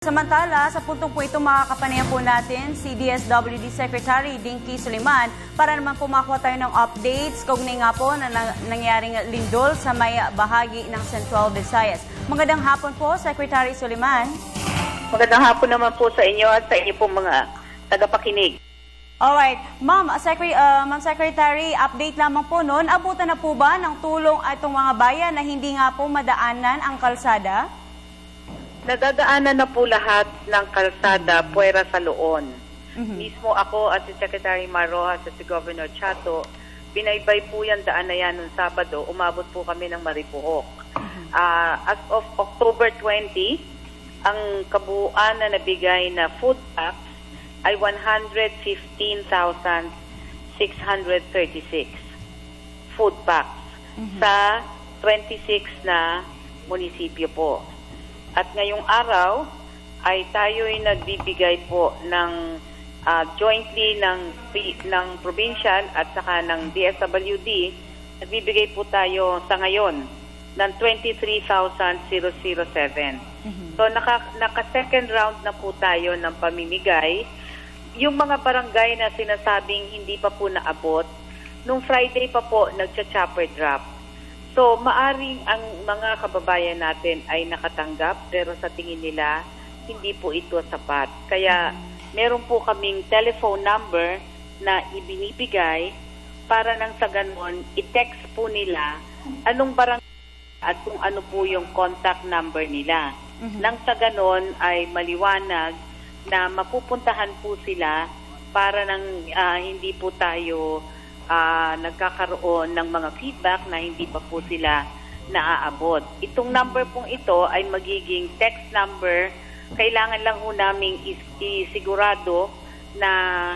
Samantala, sa puntong po ito makakapanayan po natin si DSWD Secretary Dinky Soliman para naman po makuha tayo ng updates kaugnay nga po na nangyaring lindol sa may bahagi ng Central Visayas. Magandang hapon po, Secretary Soliman. Magandang hapon naman po sa inyo at sa inyo pong mga tagapakinig. Alright, Ma'am Secretary, update lamang po noon. Abutan na po ba ng tulong itong mga bayan na hindi nga po madaanan ang kalsada? Nadadaanan na po lahat ng kalsada puwera sa Loon. Mismo ako at si Secretary Marrojas at si Governor Chato, binaybay po yan daan na yan noong Sabado, umabot po kami ng Maripuhok. As of October 20, ang kabuuan na nabigay na food packs ay 115,636 food packs sa 26 na munisipyo po. At ngayong araw ay tayo'y nagbibigay po ng jointly ng provincial at saka ng DSWD, nagbibigay po tayo sa ngayon ng 23,007. So naka-second round na po tayo ng pamimigay. Yung mga barangay na sinasabing hindi pa po naabot, nung Friday pa po nagcha-chopper drop. So, maaring ang mga kababayan natin ay nakatanggap pero sa tingin nila, hindi po ito sapat. Kaya, meron po kaming telephone number na ibinibigay para nang sa ganon, i-text po nila anong barangay at kung ano po yung contact number nila. Nang sa ganon ay maliwanag na mapupuntahan po sila para nang hindi po tayo nagkakaroon ng mga feedback na hindi pa po sila naaabot. Itong number pong ito ay magiging text number. Kailangan lang po namin isigurado na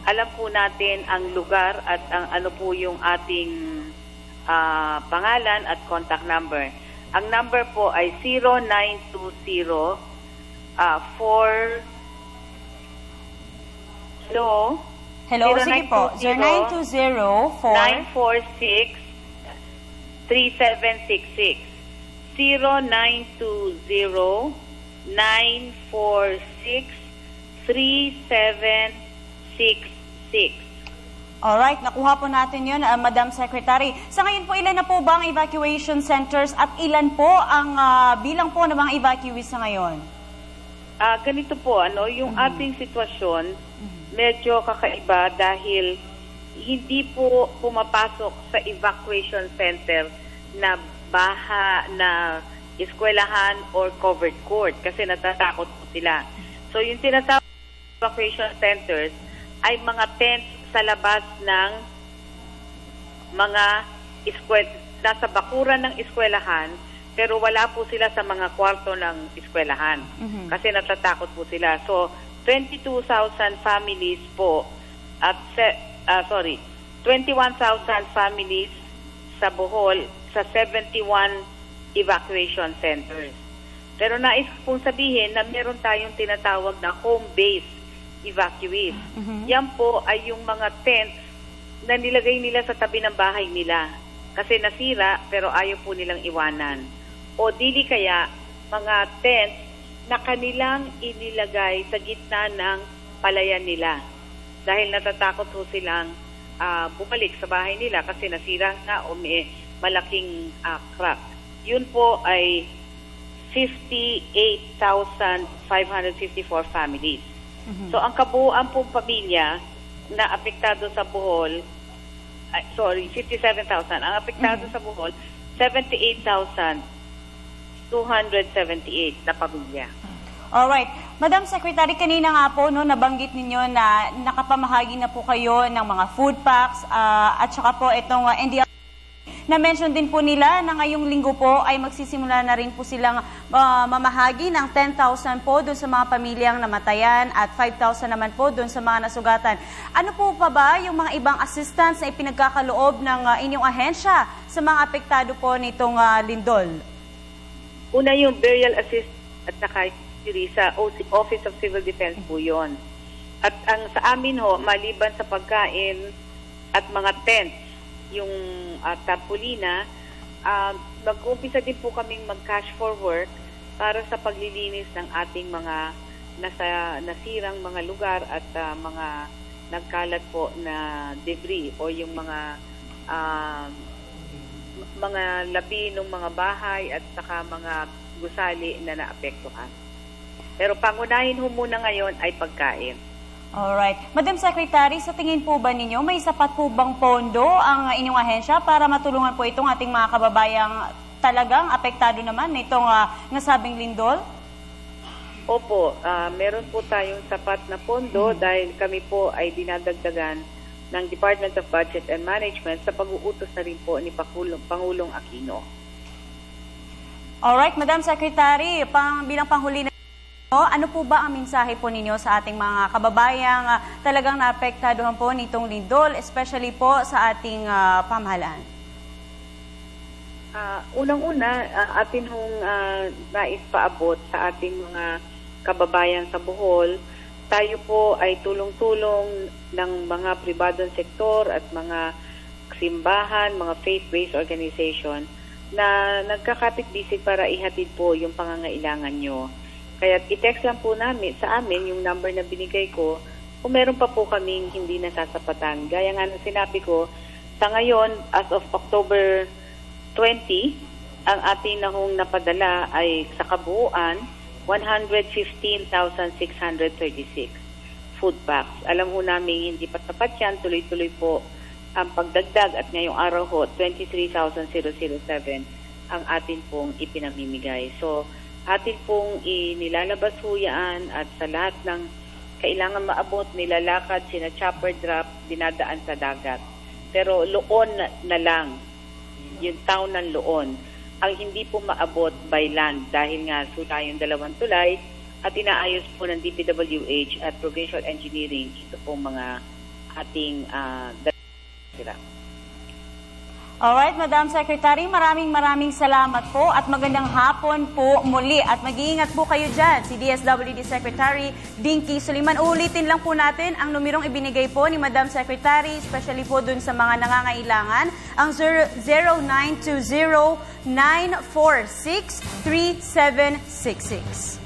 alam po natin ang lugar at ang ano po yung ating pangalan at contact number. Ang number po ay 0920 Hello, sige po. 0920-946-3766. 0920-946-3766. Alright, nakuha po natin yun, Madam Secretary. Sa ngayon po, ilan na po ba ang evacuation centers at ilan po ang bilang po ng mga evacuees sa ngayon? Ganito po, yung ating sitwasyon, medyo kakaiba dahil hindi po pumapasok sa evacuation center na na eskwelahan or covered court kasi natatakot po sila. So yung tinatawag evacuation centers ay mga tents sa labas ng mga nasa bakuran ng eskwelahan pero wala po sila sa mga kwarto ng eskwelahan kasi natatakot po sila. So 22,000 families po at 21,000 families sa Bohol sa 71 evacuation centers. Pero nais kong sabihin na meron tayong tinatawag na home-based evacuees. Yan po ay yung mga tents na nilagay nila sa tabi ng bahay nila kasi nasira pero ayaw po nilang iwanan. O dili kaya mga tents na kanilang inilagay sa gitna ng palayan nila dahil natatakot po silang bumalik sa bahay nila kasi nasira nga o may malaking crack. Yun po ay 58,554 families. So ang kabuuan pong pamilya na apektado sa Bohol, 57,000. Ang apektado sa Bohol, 78,278 na pamilya. Alright. Madam Secretary, kanina nga po nabanggit ninyo na nakapamahagi na po kayo ng mga food packs at saka po itong NDR. Na-mention din po nila na ngayong linggo po ay magsisimula na rin po silang mamahagi ng 10,000 po doon sa mga pamilyang namatayan at 5,000 naman po doon sa mga nasugatan. Ano po pa ba yung mga ibang assistance na ipinagkakaloob ng inyong ahensya sa mga apektado po nitong lindol? Una yung burial assist at saka sa Office of Civil Defense po yun. At ang sa amin maliban sa pagkain at mga tents, yung tarpaulina, mag-uumpisa din po kaming mag-cash for work para sa paglilinis ng ating mga nasirang mga lugar at mga nagkalat po na debris o yung mga labi ng mga bahay at saka mga gusali na naapektuhan. Pero pangunahin ho muna ngayon ay pagkain. Alright. Madam Secretary, sa tingin po ba ninyo, may sapat po bang pondo ang inyong ahensya para matulungan po itong ating mga kababayang talagang apektado naman nitong nasabing lindol? Opo, meron po tayong sapat na pondo dahil kami po ay dinadagdagan ng Department of Budget and Management sa pag-uutos na rin po ni Pangulong Aquino. Alright, Madam Secretary, bilang panghuli na ano po ba ang mensahe po ninyo sa ating mga kababayang talagang naapektadohan po nitong lindol, especially po sa ating pamahalaan? Unang-una, atin hong nais paabot sa ating mga kababayan sa Bohol. Tayo po ay tulong-tulong ng mga pribadong sektor at mga simbahan, mga faith-based organization na nagkakapit-bisig para ihatid po yung pangangailangan nyo. Kaya i-text lang po sa amin yung number na binigay ko kung meron pa po kaming hindi nasasapatan. Gaya nga ng sinabi ko, sa ngayon, as of October 20, ang ating nahong napadala ay sa kabuuan, 115,636 food packs. Alam ho namin hindi pa tapat yan, tuloy-tuloy po ang pagdagdag at ngayong araw ho, 23,007 ang atin pong ipinamimigay. So, atin pong inilalabas ho yan at sa lahat ng kailangan maabot, nilalakad, sina-chopper drop, dinadaan sa dagat. Pero Loon na lang, yung town ng Loon, ang hindi po maabot by land dahil nga sula yung 2 tulay at inaayos po ng DPWH at Provincial Engineering ito po mga ating sila. Alright, Madam Secretary, maraming salamat po at magandang hapon po muli at mag-iingat po kayo dyan. Si DSWD Secretary Dinky Soliman. Uulitin lang po natin ang numerong ibinigay po ni Madam Secretary, especially po dun sa mga nangangailangan, ang 0920-946-3766.